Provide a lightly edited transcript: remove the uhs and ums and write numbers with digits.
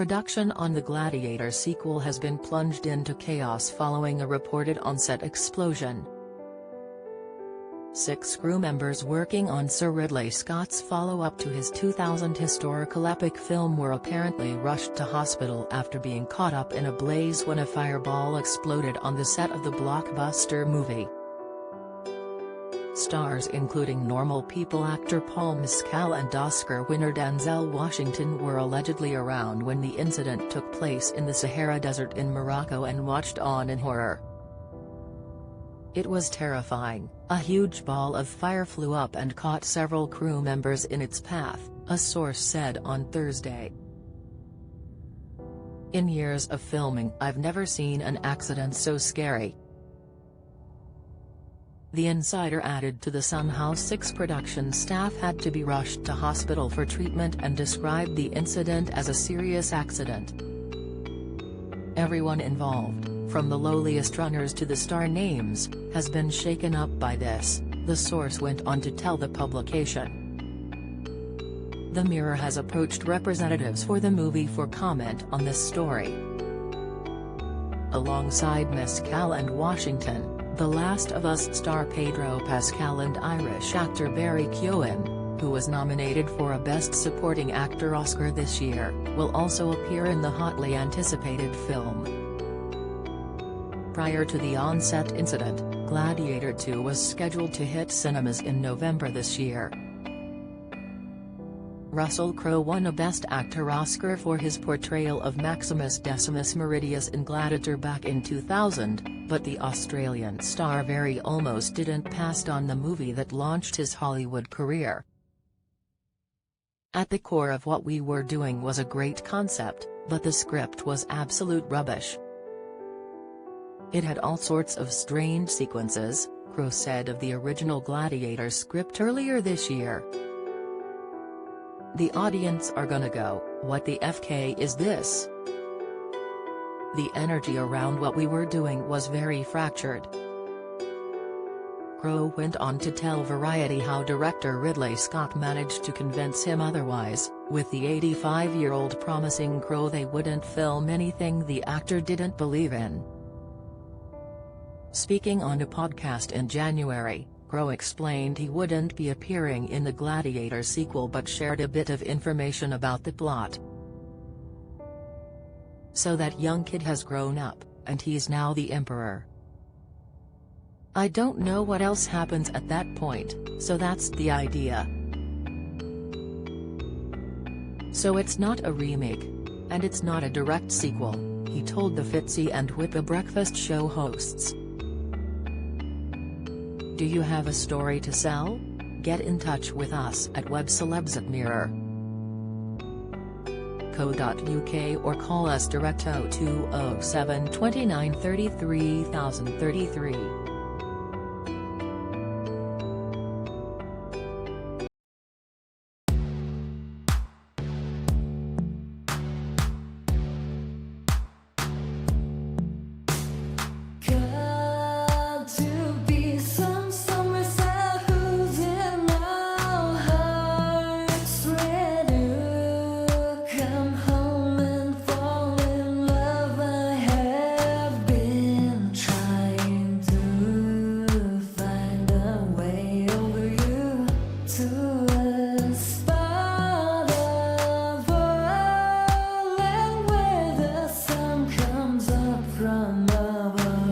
Production on the Gladiator sequel has been plunged into chaos following a reported on-set explosion. 6 crew members working on Sir Ridley Scott's follow-up to his 2000 historical epic film were apparently rushed to hospital after being caught up in a blaze when a fireball exploded on the set of the blockbuster movie. Stars including Normal People actor Paul Mescal and Oscar winner Denzel Washington were allegedly around when the incident took place in the Sahara Desert in Morocco and watched on in horror. "It was terrifying. A huge ball of fire flew up and caught several crew members in its path," a source said on Thursday. "In years of filming, I've never seen an accident so scary." The insider added to The Sun how 6 production staff had to be rushed to hospital for treatment and described the incident as a serious accident. "Everyone involved, from the lowliest runners to the star names, has been shaken up by this," the source went on to tell the publication. The Mirror has approached representatives for the movie for comment on this story. Alongside Mescal and Washington, The Last of Us star Pedro Pascal and Irish actor Barry Keoghan, who was nominated for a Best Supporting Actor Oscar this year, will also appear in the hotly anticipated film. Prior to the on-set incident, Gladiator 2 was scheduled to hit cinemas in November this year. Russell Crowe won a Best Actor Oscar for his portrayal of Maximus Decimus Meridius in Gladiator back in 2000, but the Australian star very almost didn't pass on the movie that launched his Hollywood career. "At the core of what we were doing was a great concept, but the script was absolute rubbish. It had all sorts of strange sequences," Crowe said of the original Gladiator script earlier this year. "The audience are gonna go, what the FK is this?" The energy around what we were doing was very fractured. Crowe went on to tell Variety how director Ridley Scott managed to convince him otherwise, with the 85-year-old promising Crowe they wouldn't film anything the actor didn't believe in. Speaking on a podcast in January, Crowe explained he wouldn't be appearing in the Gladiator sequel but shared a bit of information about the plot. "So that young kid has grown up, and he's now the Emperor. I don't know what else happens at that point, so that's the idea. So it's not a remake. And it's not a direct sequel," he told the Fitzy and Whippa breakfast show hosts. "Do you have a story to sell? Get in touch with us at webcelebs@mirror.co.uk or call us direct 0207 29 33 033. From above.